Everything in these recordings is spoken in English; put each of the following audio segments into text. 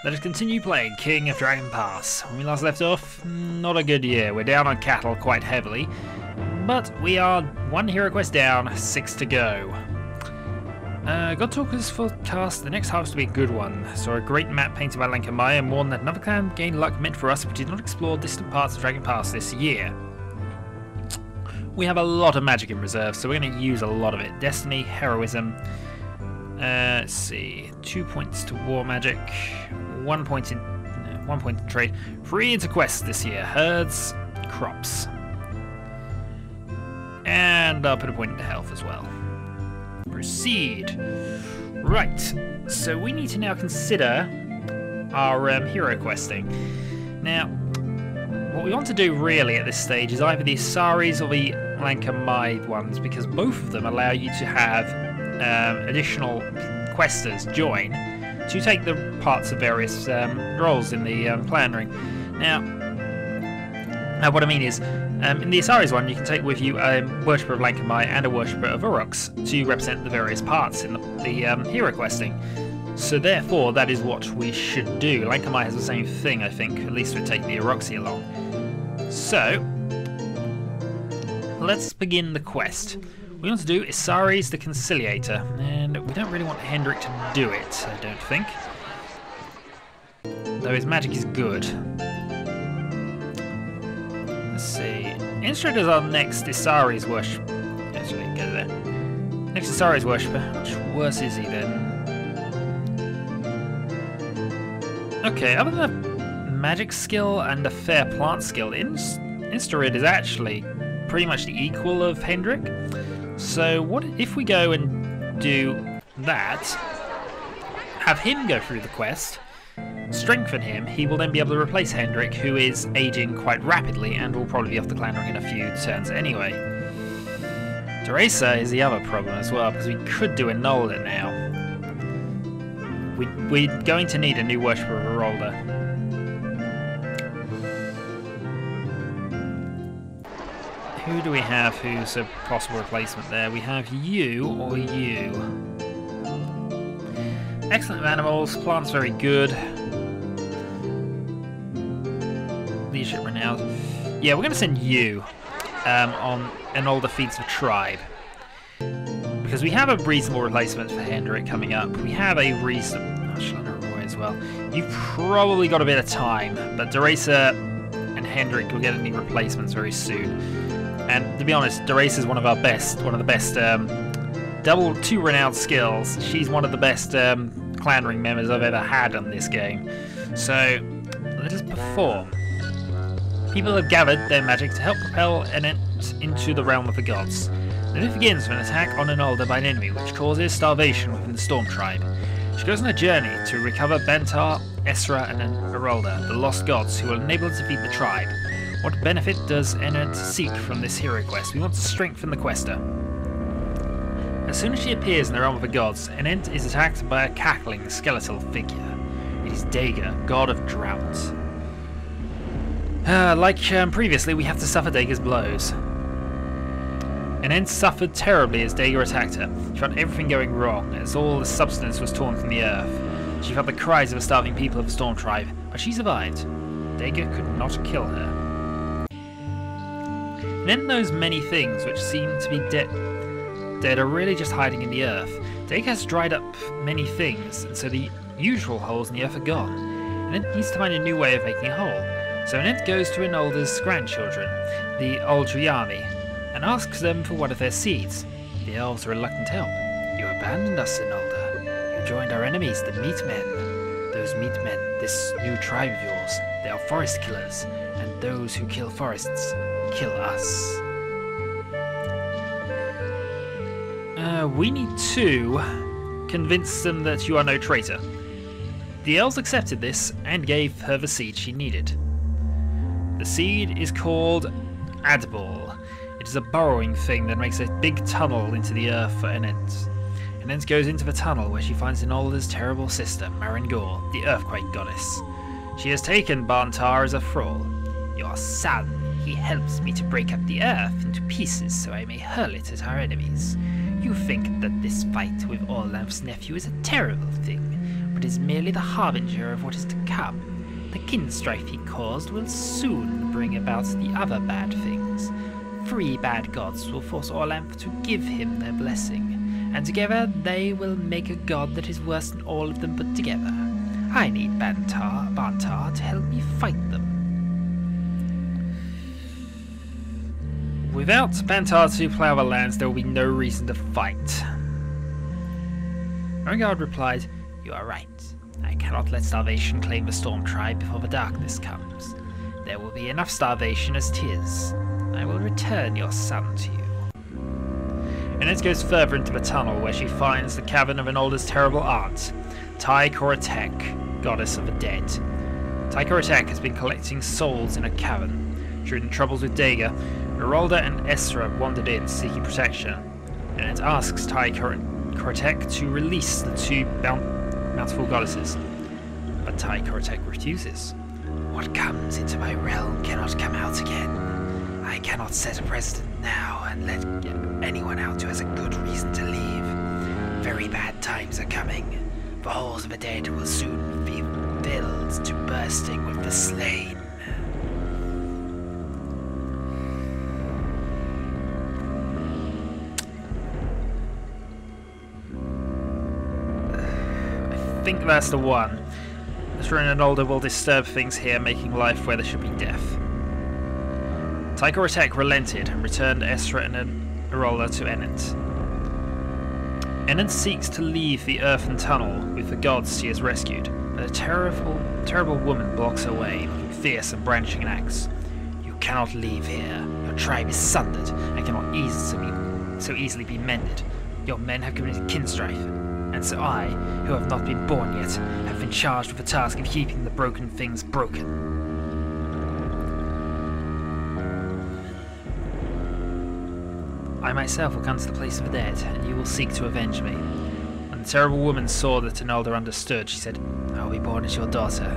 Let us continue playing King of Dragon Pass. When we last left off, not a good year. We're down on cattle quite heavily, but we are 1 hero quest down, 6 to go. God Talkers forecast the next harvest to be a good one. Saw a great map painted by Lankamaya and warned that another clan gained luck meant for us if we did not explore distant parts of Dragon Pass this year. We have a lot of magic in reserve, so we're going to use a lot of it. Destiny, heroism. Let's see, 2 points to war magic, 1 point in trade, 3 into quests this year, herds, crops, and I'll put a point into health as well. Proceed. Right, so we need to now consider our hero questing. Now, what we want to do really at this stage is either the Asaris or the Lankamai ones, because both of them allow you to have additional questers join to take the parts of various roles in the clan ring. Now, what I mean is, in the Asaris one, you can take with you a worshipper of Lankamai and a worshipper of Uruks to represent the various parts in the hero questing. So therefore, that is what we should do. Lankamai has the same thing, I think, at least we're taking the Uruksi along. So, let's begin the quest. What we want to do is Asaris the Conciliator, and we don't really want Hendrik to do it, I don't think. Though his magic is good. Let's see. Instead is our next Asaris worship. Actually, go there. Next Asaris worshipper. Which worse is he then? Okay, other than a magic skill and a fair plant skill, Instarid is actually pretty much the equal of Hendrik. So what if we go and do that, have him go through the quest, strengthen him, he will then be able to replace Hendrik, who is aging quite rapidly and will probably be off the clan ring in a few turns anyway. Teresa is the other problem as well, because we could do a Nolda now. We're going to need a new worshipper of Herolda. Who do we have who's a possible replacement there? We have you or you. Excellent animals, plants very good. Leadership renowned. Yeah, we're going to send you on an older feats of tribe. Because we have a reasonable replacement for Hendrik coming up. We have a reasonable... Oh, Roy as well. You've probably got a bit of time, but Deresa and Hendrik will get any replacements very soon. And to be honest, Deresa is one of the best two renowned skills. She's one of the best clan ring members I've ever had on this game. So, let us perform. People have gathered their magic to help propel an ent into the realm of the gods. The myth begins with an attack on an Alder by an enemy, which causes starvation within the Storm Tribe. She goes on a journey to recover Bantar, Esra, and Herolda, the lost gods, who will enable her to defeat the tribe. What benefit does Enent seek from this hero quest? We want to strengthen the quester. As soon as she appears in the realm of the gods, Enent is attacked by a cackling skeletal figure. It is Dager, god of drought. Like previously, we have to suffer Dager's blows. Enent suffered terribly as Dager attacked her. She felt everything going wrong, as all the substance was torn from the earth. She felt the cries of the starving people of the Storm Tribe, but she survived. Dager could not kill her. Enent knows many things which seem to be dead are really just hiding in the earth. Dager has dried up many things, and so the usual holes in the earth are gone. Enent needs to find a new way of making a hole. So Enent goes to Enolda's grandchildren, the Aldriani, and asks them for one of their seeds. The elves are reluctant to help. You abandoned us, Enolda. You joined our enemies, the Meat Men. Those Meat Men, this new tribe of yours, they are forest killers, and those who kill forests kill us. We need to convince them that you are no traitor. The elves accepted this and gave her the seed she needed. The seed is called Adball. It is a burrowing thing that makes a big tunnel into the earth for Enent. Enent goes into the tunnel where she finds Enolda's terrible sister, Marangor, the earthquake goddess. She has taken Bantar as a thrall. Your son, he helps me to break up the earth into pieces so I may hurl it at our enemies. You think that this fight with Olaf's nephew is a terrible thing, but but is merely the harbinger of what is to come. The kinstrife he caused will soon bring about the other bad things. 3 bad gods will force Orlanth to give him their blessing, and together they will make a god that is worse than all of them put together. I need Bantar to help me fight them. Without Bantar to plough our lands, there will be no reason to fight. Erengard replied, "You are right. I cannot let starvation claim the Storm Tribe before the darkness comes. There will be enough starvation as 'tis. I will return your son to you." And it goes further into the tunnel, where she finds the cavern of Enolda's terrible aunt, KODP, goddess of the dead. KODP has been collecting souls in a cavern. During the troubles with Daga, Erolda and Esra wandered in, seeking protection, and it asks KODP to release the 2 bountiful goddesses. But KODP refuses. "What comes into my realm cannot come out again. I cannot set a precedent now and let anyone out who has a good reason to leave. Very bad times are coming. The halls of the dead will soon be filled to bursting with the slain." I think that's the one. Esra and Enolda will disturb things here, making life where there should be death. KODP relented and returned Esra and Erolda to Enent. Enent seeks to leave the earthen tunnel with the gods she has rescued, but a terrible woman blocks her way, looking fierce and brandishing an axe. "You cannot leave here. Your tribe is sundered and cannot so easily be mended. Your men have committed kinstrife, and so I, who have not been born yet, have been charged with the task of keeping the broken things broken." "I myself will come to the place of the dead, and you will seek to avenge me." When the terrible woman saw that Enolda understood, she said, "I will be born as your daughter.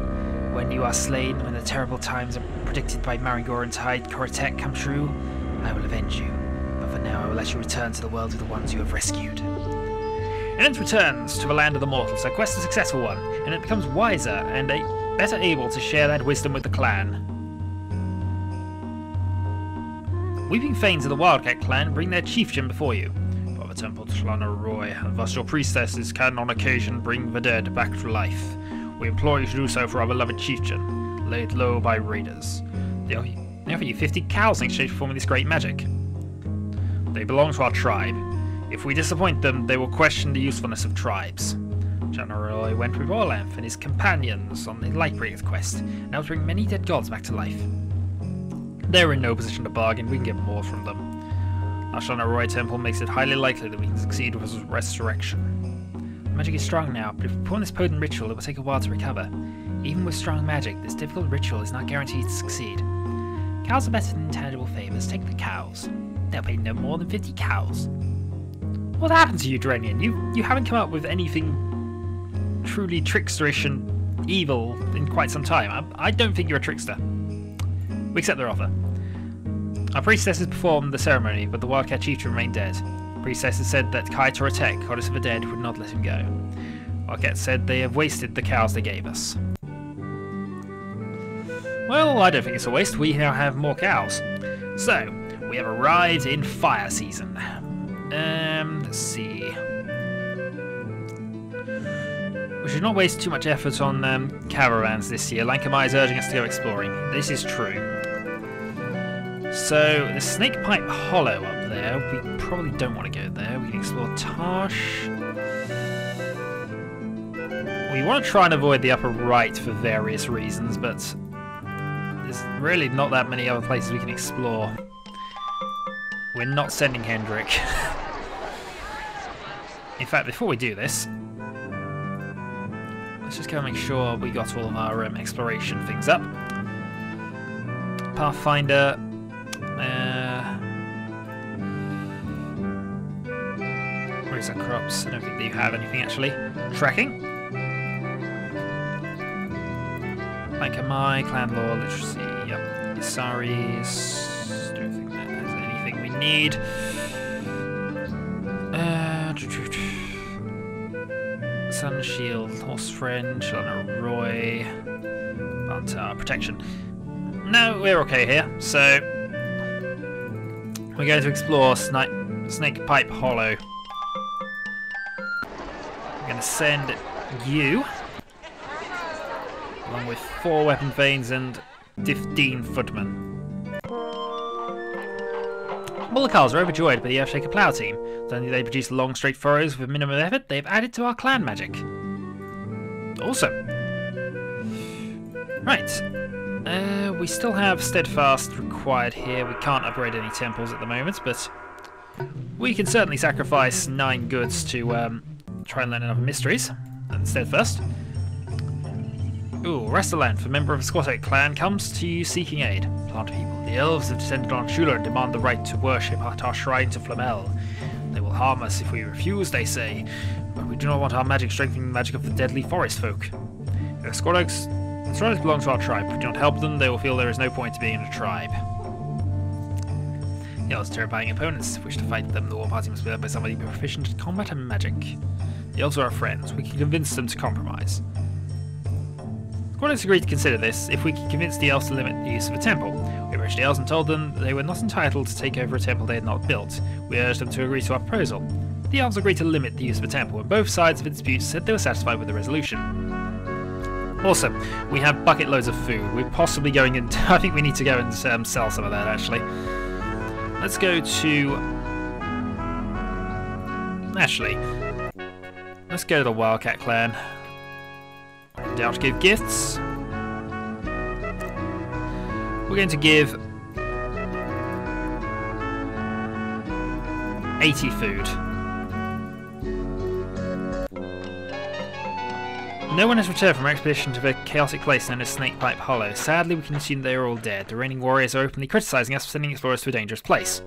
When you are slain, when the terrible times predicted by Marigor and KODP come true, I will avenge you. But for now I will let you return to the world of the ones you have rescued." Enent returns to the land of the mortals, her quest a successful one, and it becomes wiser and better able to share that wisdom with the clan. Weeping Fanes of the Wildcat clan bring their chieftain before you. By the temple to Shlana Roy, and thus your priestesses can on occasion bring the dead back to life. We implore you to do so for our beloved chieftain, laid low by raiders. They offer you 50 cows in exchange for performing this great magic. They belong to our tribe. If we disappoint them, they will question the usefulness of tribes. Roy went with Orlanth and his companions on the Lightbreaker's quest, and helped bring many dead gods back to life. They're in no position to bargain, we can get more from them. Our Shlana Roy temple makes it highly likely that we can succeed with resurrection. The magic is strong now, but if we perform this potent ritual, it will take a while to recover. Even with strong magic, this difficult ritual is not guaranteed to succeed. Cows are better than intangible favours. Take the cows. They'll pay no more than 50 cows. What happened to you, Drenian? You haven't come up with anything truly tricksterish and evil in quite some time. I don't think you're a trickster. We accept their offer. Our priestesses performed the ceremony, but the Wildcat chieftain remained dead. Priestesses said that KODP, goddess of the dead, would not let him go. Wildcat said they have wasted the cows they gave us. Well, I don't think it's a waste. We now have more cows. So, we have arrived in fire season. Let's see. We should not waste too much effort on caravans this year. Lankamai is urging us to go exploring. This is true. So, the Snakepipe Hollow up there, we probably don't want to go there. We can explore Tarsh. We want to try and avoid the upper right for various reasons, but there's really not that many other places we can explore. We're not sending Hendrik. In fact, before we do this, let's just go and make sure we got all of our exploration things up. Pathfinder. Where's our crops? I don't think that you have anything actually. Tracking. Lankamai, Clan Law, Literacy. Yep. Isaris. Don't think that has anything we need. So Sun Shield, Horse Friend, Shalana Roy, Bantar, Protection. No, we're okay here, so we're going to explore Snake Pipe Hollow. I'm going to send you, along with 4 weapon veins and 15 footmen. Mullicars are overjoyed by the Earthshaker Plough team. Not only do they produce long straight furrows with minimum effort, they've added to our clan magic. Awesome. Right. We still have Steadfast required here. We can't upgrade any temples at the moment, but we can certainly sacrifice 9 goods to try and learn enough mysteries. And Steadfast. Ooh, Rastaland, a member of the Squatte clan, comes to you seeking aid. Plant people. The elves have descended on Shula and demand the right to worship at our shrine to Flamel. They will harm us if we refuse, they say, but we do not want our magic strengthening the magic of the deadly forest folk. The Squatters belong to our tribe. If we do not help them, they will feel there is no point to being in a tribe. The elves are terrifying opponents. If we wish to fight them, the war party must be led by somebody proficient at combat and magic. The elves are our friends. We can convince them to compromise. Squatters agreed to consider this if we could convince the elves to limit the use of a temple. We approached the elves and told them they were not entitled to take over a temple they had not built. We urged them to agree to our proposal. The elves agreed to limit the use of a temple, and both sides of the dispute said they were satisfied with the resolution. Awesome. We have bucket loads of food. We're possibly going into... I think we need to go and sell some of that, actually. Let's go to... Actually, let's go to the Wildcat clan. Down to give gifts. We're going to give 80 food. No one has returned from our expedition to the chaotic place known as Snake Pipe Hollow. Sadly, we can assume they are all dead. The reigning warriors are openly criticising us for sending explorers to a dangerous place.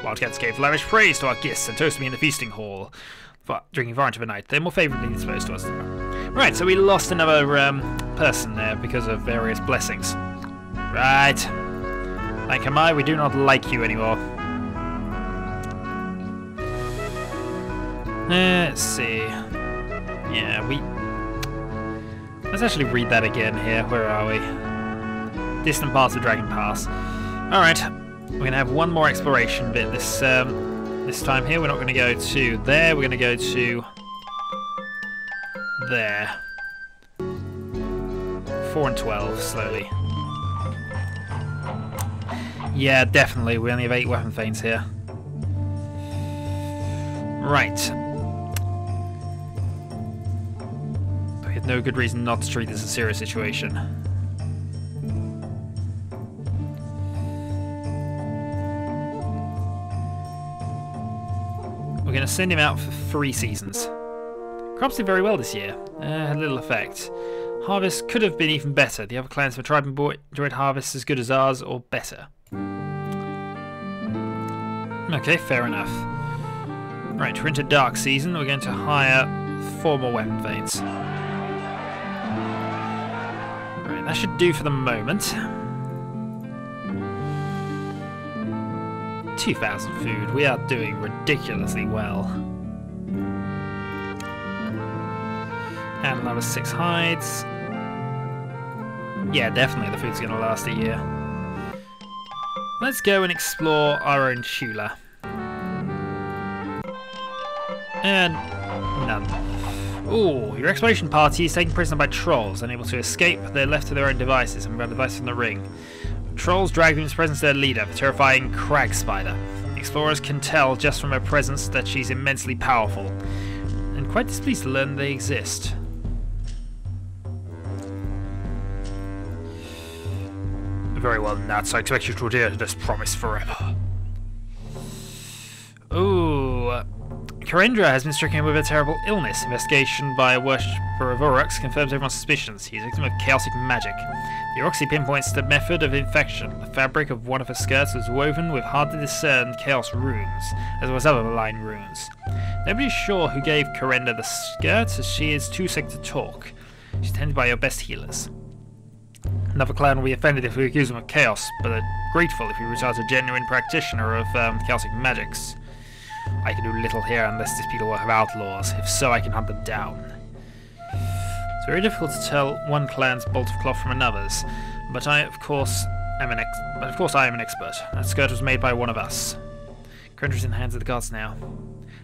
Wildcats gave lavish praise to our guests and toasted me in the feasting hall. Drinking Varant of a night, they're more favourably disposed to us. Right, so we lost another person there because of various blessings. Right. Like Kamai, we do not like you anymore. Let's see. Yeah, let's actually read that again here. Where are we? Distant parts of Dragon Pass. Alright, we're going to have one more exploration bit this time here. We're not going to go to there, we're going to go to there. 4 and 12, slowly. Yeah, definitely, we only have 8 weapon veins here. Right. We had no good reason not to treat this as a serious situation. We're going to send him out for 3 seasons. Crops did very well this year. Had little effect. Harvest could have been even better. The other clans of the tribe enjoyed harvests as good as ours, or better. Okay, fair enough. Right, we're into dark season. We're going to hire 4 more weapon veins. Right, that should do for the moment. 2,000 food. We are doing ridiculously well. And another 6 hides. Yeah, definitely the food's going to last a year. Let's go and explore our own Shula. And none. Ooh, your exploration party is taken prisoner by trolls. Unable to escape, they're left to their own devices and without advice from the ring. Trolls drag them into presence of their leader, the terrifying Crag Spider. The explorers can tell just from her presence that she's immensely powerful, and quite displeased to learn they exist. Very well, Nats. I expect you to adhere to this promise forever. Ooh. Karendra has been stricken with a terrible illness. Investigation by a worshipper of Aurochs confirms everyone's suspicions. He's a victim of chaotic magic. The Oroxy pinpoints the method of infection. The fabric of one of her skirts was woven with hard-to-discern chaos runes, as well as other malign runes. Nobody's sure who gave Karendra the skirt, as she is too sick to talk. She's tended by your best healers. Another clan will be offended if we accuse them of chaos, but are grateful if we reach out to a genuine practitioner of chaotic magics. I can do little here unless this be the work of outlaws. If so, I can hunt them down. very difficult to tell one clan's bolt of cloth from another's, but I am an expert. That skirt was made by one of us. Current is in the hands of the gods now.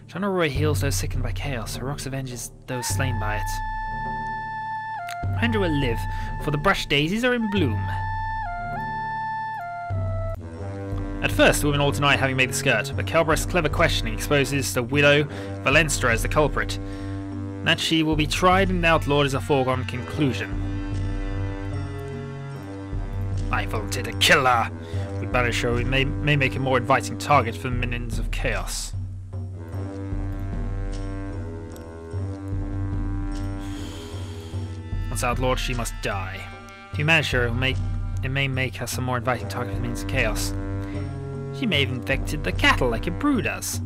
China Roy heals those sickened by chaos. Her rocks avenges those slain by it. Andrew will live, for the brush daisies are in bloom. At first, the women all deny having made the skirt, but Kelbrecht's clever questioning exposes the widow Valenstra as the culprit. That she will be tried and outlawed is a foregone conclusion. I volunteer to kill her! We better show we may make a more inviting target for the minions of chaos. Once outlawed, she must die. If you manage her, it may make her some more inviting target for the minions of chaos. She may have infected the cattle like a brew does.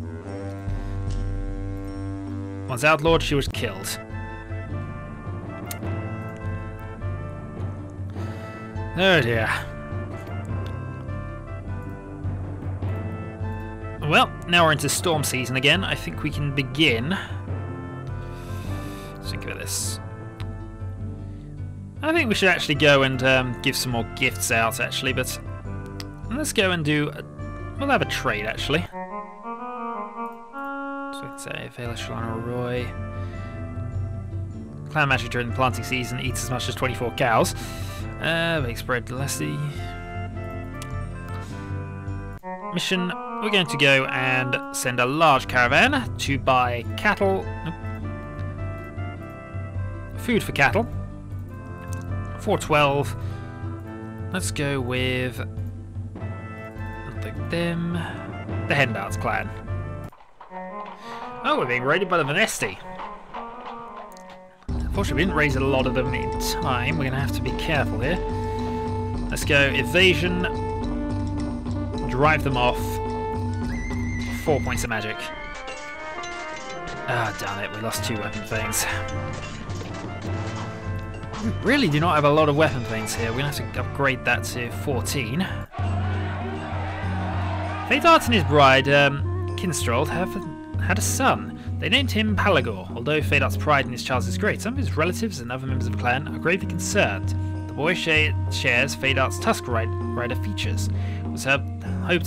Once outlawed, she was killed. Oh dear. Well, now we're into storm season again. I think we can begin. Let's think about this. I think we should actually go and give some more gifts out, actually, but let's go and do... We'll have a trade, actually. So we can say, Vela Shalana Roy. Clan magic during the planting season eats as much as 24 cows. Makes bread Leslie. Mission, we're going to go and send a large caravan to buy cattle. Nope. Food for cattle. 412. Let's go with... them. The Hendarts clan. Oh, we're being raided by the Venesti. Unfortunately, we didn't raise a lot of them in time. We're going to have to be careful here. Let's go evasion. Drive them off. 4 points of magic. Ah, damn it. We lost 2 weapon things. We really do not have a lot of weapon things here. We're going to have to upgrade that to 14. Fadart and his bride, Kinstrald, have had a son. They named him Palagor. Although Fadart's pride in his child is great, some of his relatives and other members of the clan are gravely concerned. The boy shares Fadart's Tusk Rider features. It was hoped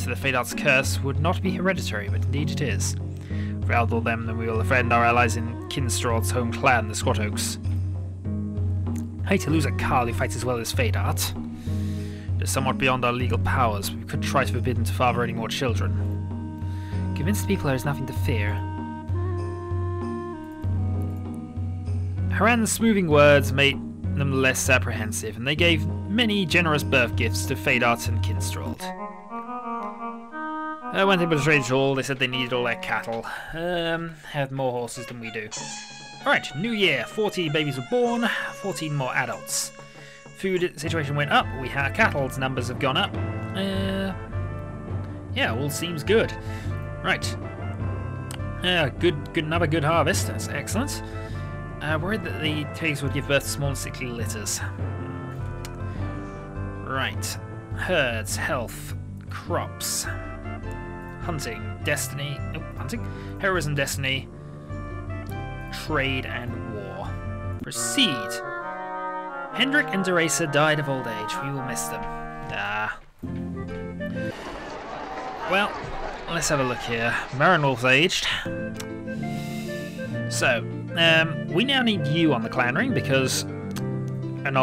that Fadart's curse would not be hereditary, but indeed it is. If we outlaw them, then we will offend our allies in Kinstrald's home clan, the Squat Oaks. I hate to lose a Carl who fights as well as Fadart. It is somewhat beyond our legal powers, but we could try to forbid him to father any more children. Convince the people there is nothing to fear. Haran's smoothing words made them less apprehensive, and they gave many generous birth gifts to Fadart and Kinstrald. When they betrayed all, they said they needed all their cattle. Had more horses than we do. Alright, new year. 40 babies were born, 14 more adults. Food situation went up, cattle's numbers have gone up. Yeah, all seems good. Right. Another good harvest, that's excellent. Worried that the pigs would give birth to small and sickly litters. Right. Herds, health, crops, hunting, destiny, heroism, destiny, trade, and war. Proceed. Hendrik and Deresa died of old age. We will miss them. Well, let's have a look here. Marinolf's aged. So, we now need you on the clan ring because... And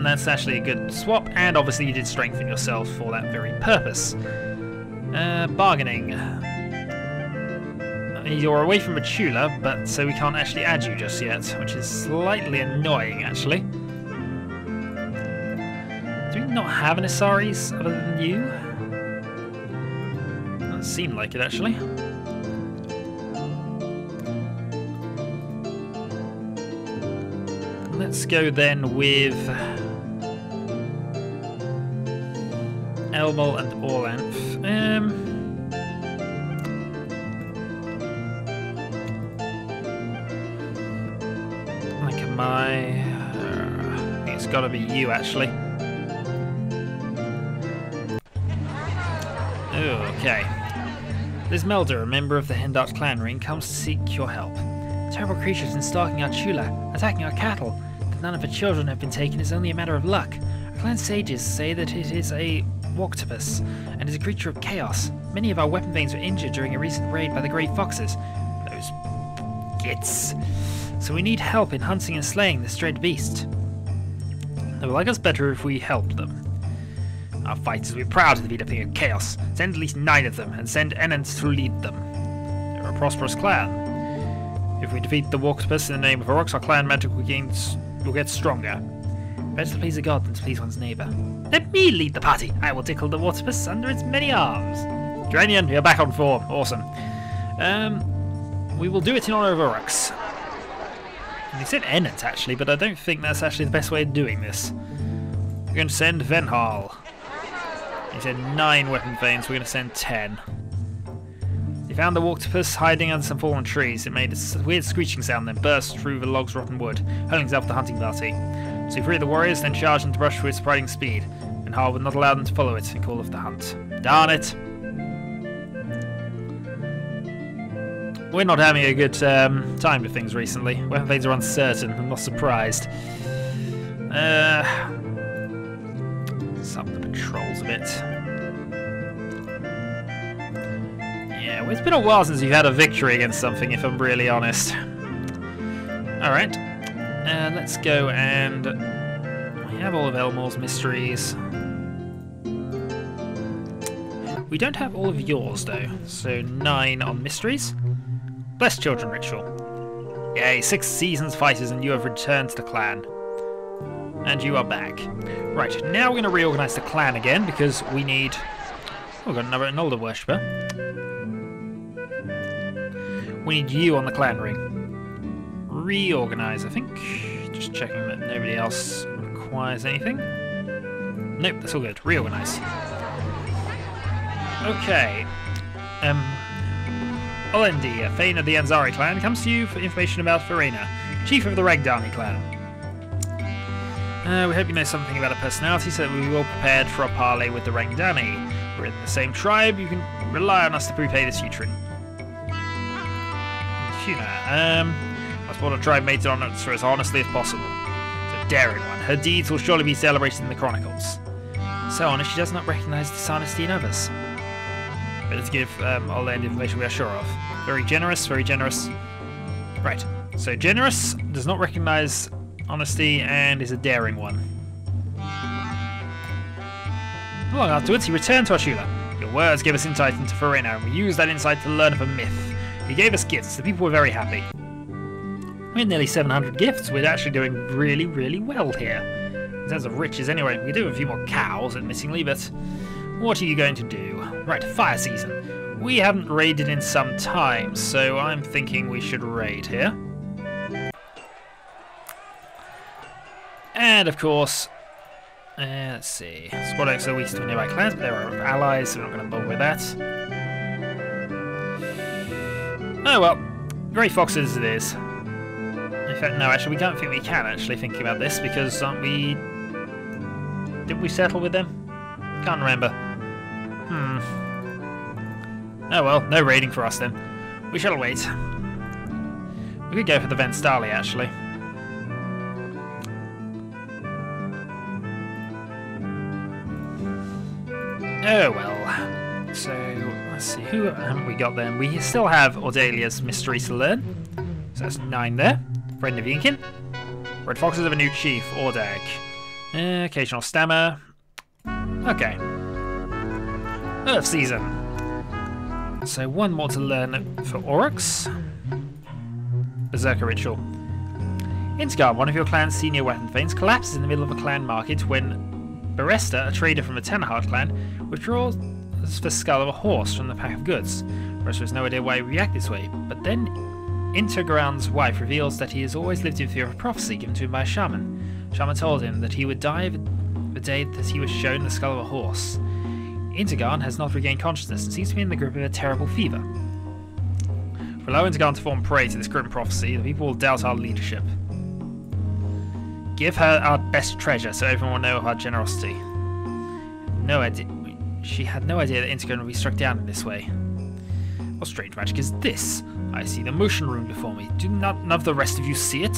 that's actually a good swap, and obviously you did strengthen yourself for that very purpose. Bargaining. You're away from Machula, but so we can't actually add you just yet, which is slightly annoying, actually. Do we not have an Isaris other than you? Doesn't seem like it, actually. Let's go then with Elmol and Orlanth. Like I think it's got to be you, actually. Okay. Liz Melder, a member of the Hendart clan ring, comes to seek your help. Terrible creatures in stalking our Chula, attacking our cattle. that none of her children have been taken is only a matter of luck. Our clan sages say that it is a octopus and is a creature of chaos. Many of our weapon veins were injured during a recent raid by the grey foxes. Those gits. So we need help in hunting and slaying this dread beast. They will like us better if we help them. Our fighters will be proud to defeat a thing of chaos. Send at least 9 of them, and send Enans to lead them. They're a prosperous clan. If we defeat the octopus in the name of Orox, our clan magic will get stronger. Better to please a god than to please one's neighbour. Let me lead the party. I will tickle the octopus under its many arms. Geranian, you're back on form. Awesome. We will do it in honour of Orox. He said Enans actually, but I don't think that's actually the best way of doing this. We're going to send Venhal. He said 9 weapon veins, we're going to send 10. He found the octopus hiding under some fallen trees. It made a weird screeching sound, then burst through the log's rotten wood, hurling itself the hunting party. So he freed the warriors, then charged into brush with surprising speed. Venhal would not allow them to follow it and call off the hunt. Darn it! We're not having a good time with things recently. Weapon veins are uncertain, I'm not surprised. Up the patrols a bit. Yeah, well, it's been a while since you've had a victory against something, if I'm really honest. Alright, let's go and... we have all of Elmore's mysteries. We don't have all of yours, though, so 9 on mysteries. Blessed Children Ritual. Yay, 6 seasons fighters and you have returned to the clan. And you are back. Right, now we're going to reorganise the clan again because we need... oh, we've got an older worshipper. We need you on the clan ring. Reorganise, I think. Just checking that nobody else requires anything. Nope, that's all good. Reorganise. Okay. Olendi, a Thane of the Anzari clan, comes to you for information about Farina, chief of the Ragdani clan. We hope you know something about her personality so that we will prepared for a parley with the Rangdani. We're in the same tribe, you can rely on us to prepay this Utrin. Tuna, I suppose the tribe made it on it as honestly as possible. It's a daring one. Her deeds will surely be celebrated in the chronicles. So honest, she does not recognise dishonesty in others. Better to give all the information we are sure of. Very generous, very generous. Right, so generous, does not recognise honesty, and is a daring one. Long afterwards, he returned to Ashula. Your words gave us insight into Farina, and we used that insight to learn of a myth. He gave us gifts, the people were very happy. We had nearly 700 gifts, we're actually doing really, really well here. In terms of riches anyway, we do have a few more cows, admittingly, but what are you going to do? Right, fire season. We haven't raided in some time, so I'm thinking we should raid here. And of course, let's see, Squad X are east of nearby clans, but they're our allies, so we're not going to bother with that. Oh well, Grey Foxes it is. In fact, no, actually, we don't think we can, actually, thinking about this, because aren't we... did we settle with them? Can't remember. Oh well, no raiding for us then. We shall wait. We could go for the Venstali, actually. Oh well. So, let's see, who haven't we got then? We still have Ordelia's mystery to learn. So that's 9 there. Friend of Yinkin. Red Foxes have a new chief, Ordag. Occasional stammer. Okay. Earth season. So 1 more to learn for Oryx. Berserker Ritual. Insgar, one of your clan's senior weapon thanes, collapses in the middle of a clan market when Beresta, a trader from the Tenhard clan, withdraws the skull of a horse from the pack of goods. Beresta has no idea why he reacts this way, but then Intergran's wife reveals that he has always lived in fear of prophecy given to him by a shaman. Shaman told him that he would die the day that he was shown the skull of a horse. Intergarn has not regained consciousness and seems to be in the grip of a terrible fever. For allow Intergarn to fall prey to this grim prophecy, the people will doubt our leadership. Give her our best treasure so everyone will know of our generosity. No idea. She had no idea that Intergarn would be struck down in this way. What strange magic is this? I see the motion room before me. Do not none of the rest of you see it?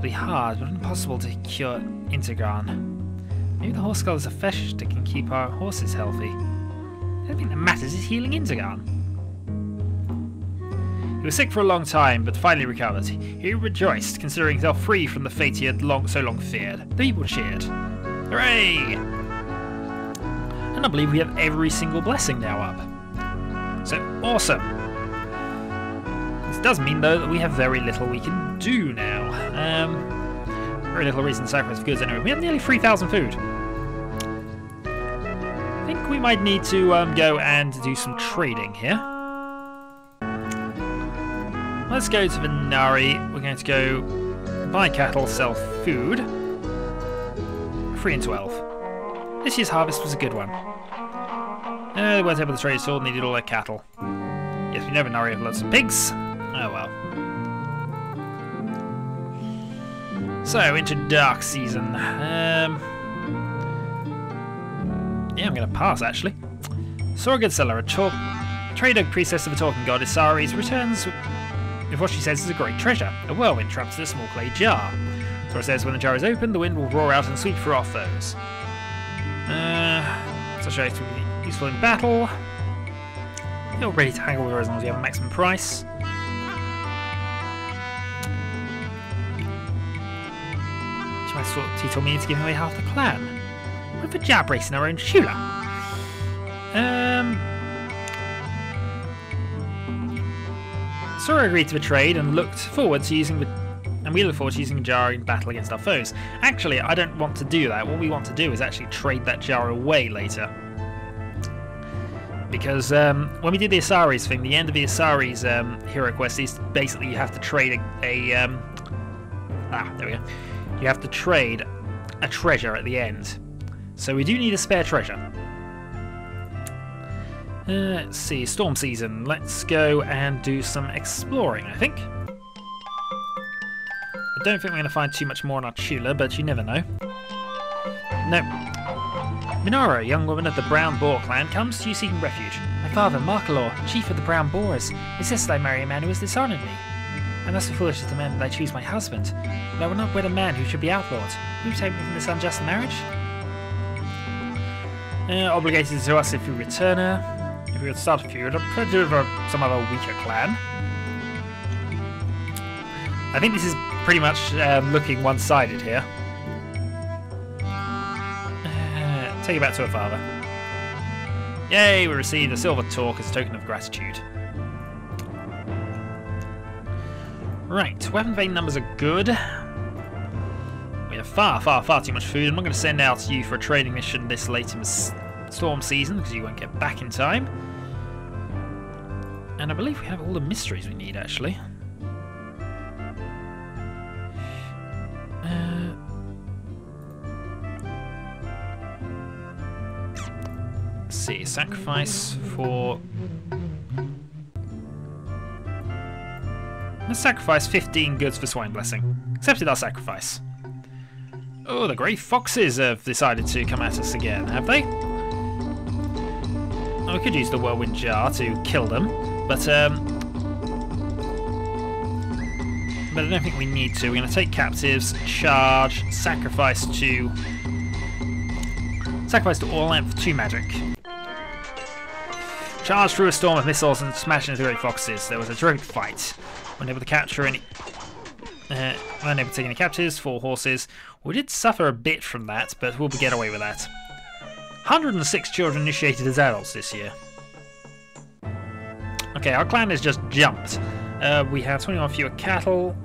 be hard, but impossible to cure Integran. Maybe the horse skull is a fetish that can keep our horses healthy. The only thing that matters is healing Integran. He was sick for a long time, but finally recovered. He rejoiced, considering himself free from the fate he had so long feared. The people cheered. Hooray! And I believe we have every single blessing now up. So, awesome! This does mean, though, that we have very little we can do now. Very little reason to sacrifice goods anyway. We have nearly 3,000 food. I think we might need to go and do some trading here. Let's go to Venari. We're going to go buy cattle, sell food. 3 and 12. This year's harvest was a good one. They weren't able to trade at all, needed all their cattle. Yes, we know Venari have lots of pigs. Oh well. So, into dark season. Yeah, I'm going to pass, actually. Saw a good seller, a trader priestess of a talking god, Isaris, returns with what she says is a great treasure, a whirlwind trapped in a small clay jar. Sora says when the jar is opened, the wind will roar out and sweep through our foes. Such a will be useful in battle. You're ready to haggle with her as long as you have a maximum price. He told me to give away half the clan. What if a jab race in our own Shula? Sora agreed to the trade and looked forward to using we look forward to using the jar in battle against our foes. Actually, I don't want to do that. What we want to do is actually trade that jar away later. Because when we did the Isaris thing, the end of the Isaris hero quest is basically you have to trade there we go. You have to trade a treasure at the end. So we do need a spare treasure. Let's see, storm season. Let's go and do some exploring, I think. I don't think we're going to find too much more on our Chula, but you never know. No. Minara, a young woman of the Brown Boar clan, comes to you seeking refuge. My father, Markalor, chief of the Brown Boars, insisted I marry a man who has dishonoured me. I must be foolish to demand that I choose my husband, but I will not wed a man who should be outlawed. Will you take me from this unjust marriage? Obligated to us if we return her. If we would start a feud, I'd prefer to do it for some other weaker clan. I think this is pretty much looking one-sided here. Take it back to her father. Yay, we received a silver talk as a token of gratitude. Right, weapon vein numbers are good. We have far too much food. I'm not going to send out you for a trading mission this late in the storm season because you won't get back in time. And I believe we have all the mysteries we need, actually. Let's see, sacrifice for... Let's sacrifice 15 goods for Swine Blessing. Accepted our sacrifice. Oh, the grey foxes have decided to come at us again, have they? Oh, we could use the whirlwind jar to kill them, but I don't think we need to. We're going to take captives, charge, sacrifice to all out for 2 magic. Charge through a storm of missiles and smash into the great foxes. There was a terrific fight. Unable to capture any, unable to take any captives, 4 horses. We did suffer a bit from that, but we'll get away with that. 106 children initiated as adults this year. Okay, our clan has just jumped. We have 21 fewer cattle.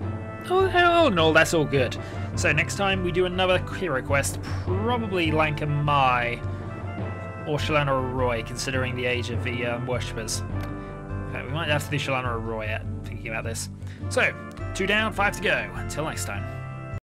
Oh no, that's all good. So next time we do another hero quest, probably Lanka Mai or Shalana Roy, considering the age of the worshippers. We might have to do Shalana Roy thinking about this. So, 2 down, 5 to go. Until next time.